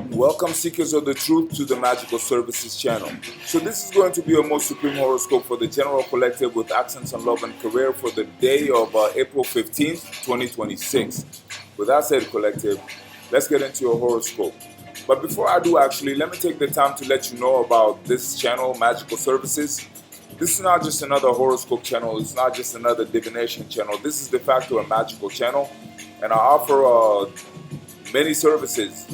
Welcome seekers of the truth to the Magical Services channel. So this is going to be a most supreme horoscope for the general collective with accents on love and career for the day of April 15th, 2026. With that said, collective, let's get into your horoscope. But before I do, actually, let me take the time to let you know about this channel, Magical Services. This is not just another horoscope channel. It's not just another divination channel. This is de facto a magical channel, and I offer many services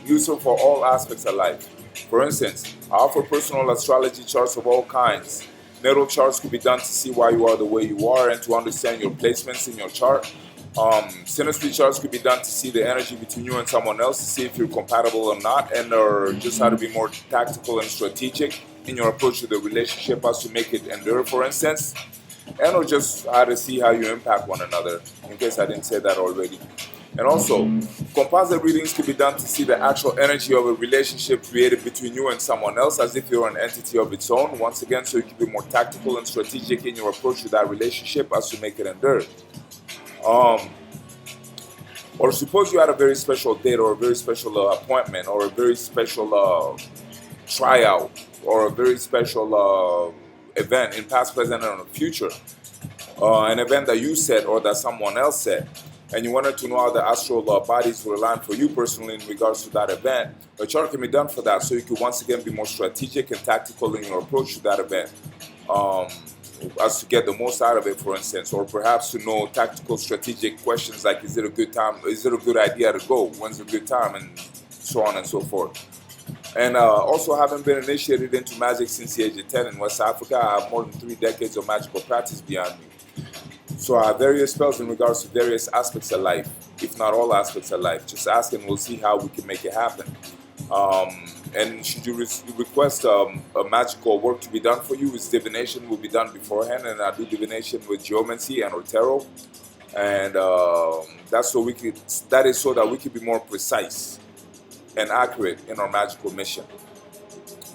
useful for all aspects of life. For instance, I offer personal astrology charts of all kinds. Natal charts could be done to see why you are the way you are and to understand your placements in your chart. Synastry charts could be done to see the energy between you and someone else to see if you're compatible or not, and or just how to be more tactical and strategic in your approach to the relationship as to make it endure, for instance, and or just how to see how you impact one another, in case I didn't say that already. And also, composite readings can be done to see the actual energy of a relationship created between you and someone else as if you're an entity of its own, once again, so you can be more tactical and strategic in your approach to that relationship as to make it endure. Or suppose you had a very special date or a very special appointment or a very special tryout or a very special event in past, present, and future. An event that you said or that someone else said, and you wanted to know how the astral bodies will align for you personally in regards to that event, a chart can be done for that so you can once again be more strategic and tactical in your approach to that event, as to get the most out of it, for instance, or perhaps to know tactical strategic questions like, is it a good time, is it a good idea to go, when's a good time, and so on and so forth. And also, having been initiated into magic since the age of 10 in West Africa, I have more than 3 decades of magical practice behind me. So I have various spells in regards to various aspects of life, if not all aspects of life. Just ask and we'll see how we can make it happen. And should you request a magical work to be done for you, its divination will be done beforehand, and I do divination with geomancy and or tarot. And that is so that we can be more precise and accurate in our magical mission.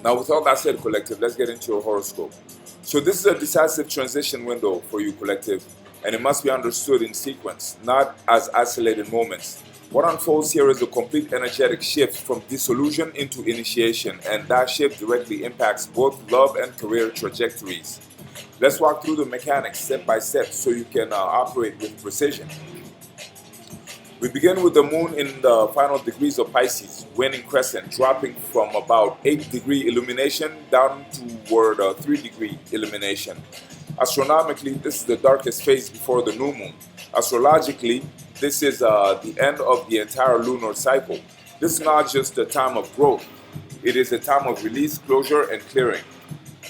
Now, with all that said, collective, let's get into your horoscope. So this is a decisive transition window for you, collective, and it must be understood in sequence, not as isolated moments. What unfolds here is a complete energetic shift from dissolution into initiation, and that shift directly impacts both love and career trajectories. Let's walk through the mechanics step by step so you can operate with precision. We begin with the moon in the final degrees of Pisces, waning crescent, dropping from about 8-degree illumination down toward 3-degree illumination. Astronomically, this is the darkest phase before the new moon. Astrologically, this is the end of the entire lunar cycle. This is not just a time of growth, it is a time of release, closure, and clearing.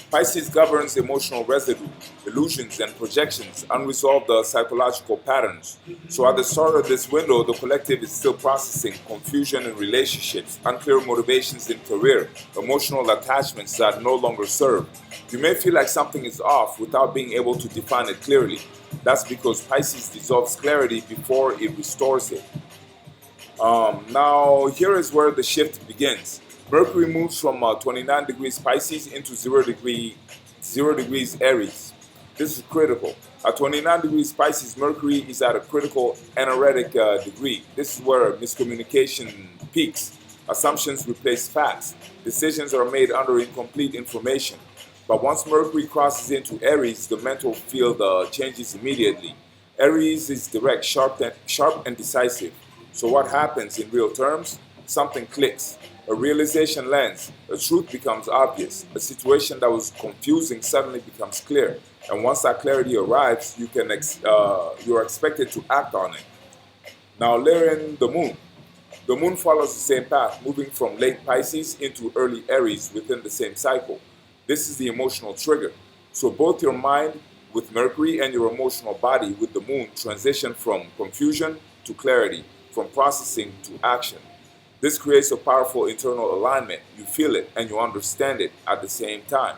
Pisces governs emotional residue, illusions and projections, unresolved psychological patterns. So at the start of this window, the collective is still processing confusion in relationships, unclear motivations in career, emotional attachments that no longer serve. You may feel like something is off without being able to define it clearly. That's because Pisces dissolves clarity before it restores it. Now, here is where the shift begins. Mercury moves from 29 degrees Pisces into 0 degrees Aries. This is critical. At 29 degrees Pisces, Mercury is at a critical energetic degree. This is where miscommunication peaks. Assumptions replace facts. Decisions are made under incomplete information. But once Mercury crosses into Aries, the mental field changes immediately. Aries is direct, sharp and decisive. So what happens in real terms? Something clicks. A realization lands, a truth becomes obvious, a situation that was confusing suddenly becomes clear, and once that clarity arrives, you are expected to act on it. Now layer in the moon. The moon follows the same path, moving from late Pisces into early Aries within the same cycle. This is the emotional trigger. So both your mind with Mercury and your emotional body with the moon transition from confusion to clarity, from processing to action. This creates a powerful internal alignment. You feel it and you understand it at the same time.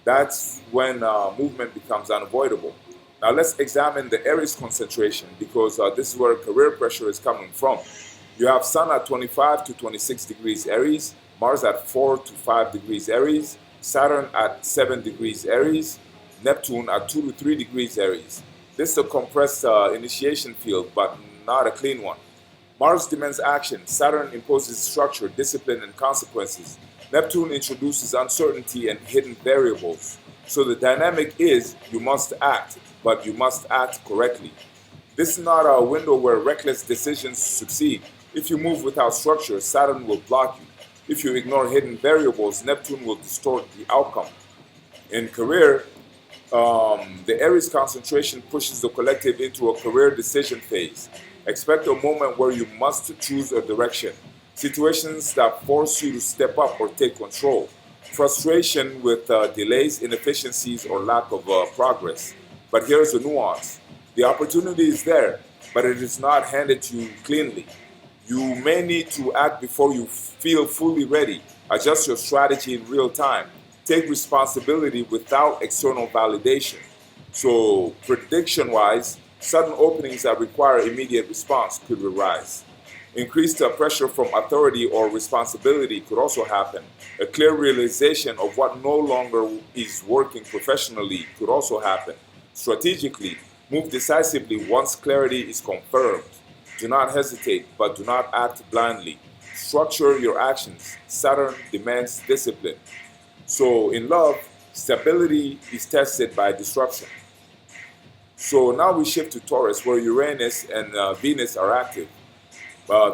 That's when movement becomes unavoidable. Now let's examine the Aries concentration because this is where career pressure is coming from. You have Sun at 25 to 26 degrees Aries, Mars at 4 to 5 degrees Aries, Saturn at 7 degrees Aries, Neptune at 2 to 3 degrees Aries. This is a compressed initiation field, but not a clean one. Mars demands action. Saturn imposes structure, discipline, and consequences. Neptune introduces uncertainty and hidden variables. So the dynamic is you must act, but you must act correctly. This is not a window where reckless decisions succeed. If you move without structure, Saturn will block you. If you ignore hidden variables, Neptune will distort the outcome. In career, the Aries concentration pushes the collective into a career decision phase. Expect a moment where you must choose a direction. Situations that force you to step up or take control. Frustration with delays, inefficiencies, or lack of progress. But here's the nuance. The opportunity is there, but it is not handed to you cleanly. You may need to act before you feel fully ready. Adjust your strategy in real time. Take responsibility without external validation. So, prediction wise, sudden openings that require immediate response could arise. Increased pressure from authority or responsibility could also happen. A clear realization of what no longer is working professionally could also happen. Strategically, move decisively once clarity is confirmed. Do not hesitate, but do not act blindly. Structure your actions. Saturn demands discipline. So, in love, stability is tested by disruption. So, now we shift to Taurus, where Uranus and Venus are active.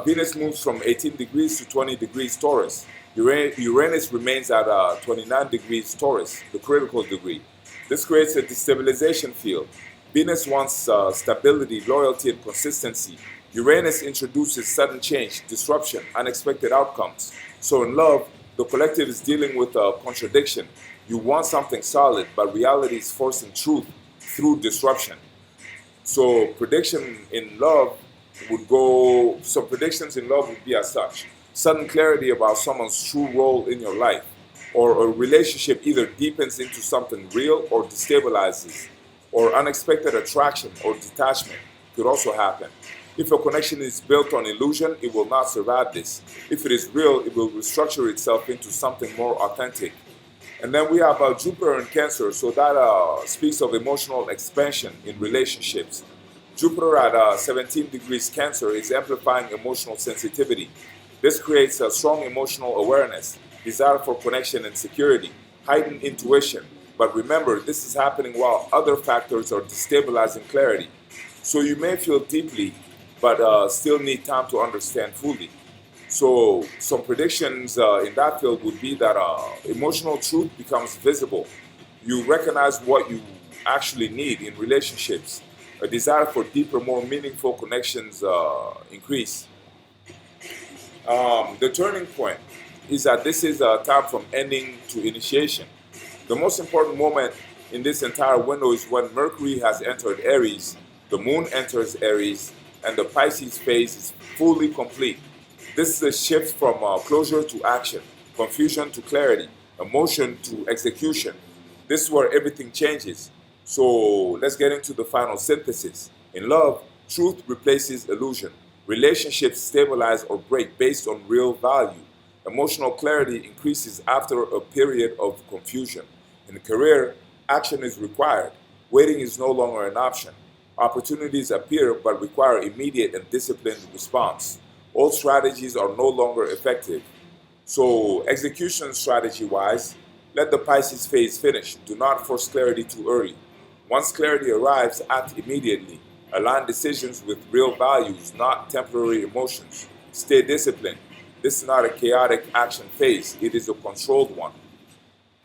Venus moves from 18 degrees to 20 degrees Taurus. Uranus remains at 29 degrees Taurus, the critical degree. This creates a destabilization field. Venus wants stability, loyalty, and consistency. Uranus introduces sudden change, disruption, unexpected outcomes. So in love, the collective is dealing with a contradiction. You want something solid, but reality is forcing truth through disruption. So some predictions in love would be as such. Sudden clarity about someone's true role in your life, or a relationship either deepens into something real or destabilizes, or unexpected attraction or detachment could also happen. If a connection is built on illusion, it will not survive this. If it is real, it will restructure itself into something more authentic. And then we have Jupiter in Cancer, so that speaks of emotional expansion in relationships. Jupiter at 17 degrees Cancer is amplifying emotional sensitivity. This creates a strong emotional awareness, desire for connection and security, heightened intuition. But remember, this is happening while other factors are destabilizing clarity. So you may feel deeply, but still need time to understand fully. So some predictions in that field would be that emotional truth becomes visible. You recognize what you actually need in relationships. A desire for deeper, more meaningful connections increase. The turning point is that this is a time from ending to initiation. The most important moment in this entire window is when Mercury has entered Aries, the Moon enters Aries, and the Pisces phase is fully complete. This is a shift from closure to action, confusion to clarity, emotion to execution. This is where everything changes. So let's get into the final synthesis. In love, truth replaces illusion. Relationships stabilize or break based on real value. Emotional clarity increases after a period of confusion. In career, action is required. Waiting is no longer an option. Opportunities appear but require immediate and disciplined response. Old strategies are no longer effective. So, execution strategy wise, let the Pisces phase finish. Do not force clarity too early. Once clarity arrives, act immediately. Align decisions with real values, not temporary emotions. Stay disciplined. This is not a chaotic action phase, it is a controlled one.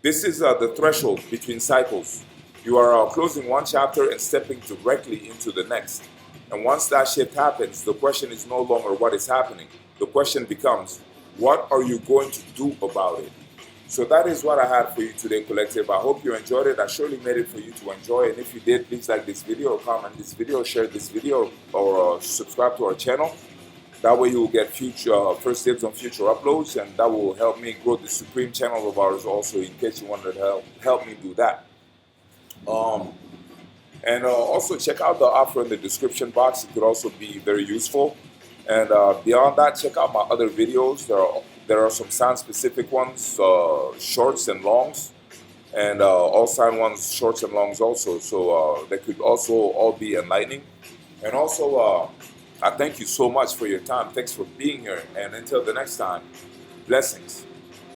This is the threshold between cycles. You are closing one chapter and stepping directly into the next. And once that shift happens, the question is no longer what is happening. The question becomes, what are you going to do about it? So that is what I had for you today, collective. I hope you enjoyed it. I surely made it for you to enjoy. And if you did, please like this video, comment this video, share this video, or subscribe to our channel. That way you will get future first tips on future uploads, and that will help me grow the Supreme channel of ours also, in case you wanted to help me do that. And also check out the offer in the description box. It could also be very useful. And beyond that, check out my other videos. There are some sign-specific ones, shorts and longs, and all sign ones, shorts and longs also. So they could also all be enlightening. And also, I thank you so much for your time. Thanks for being here. And until the next time, blessings.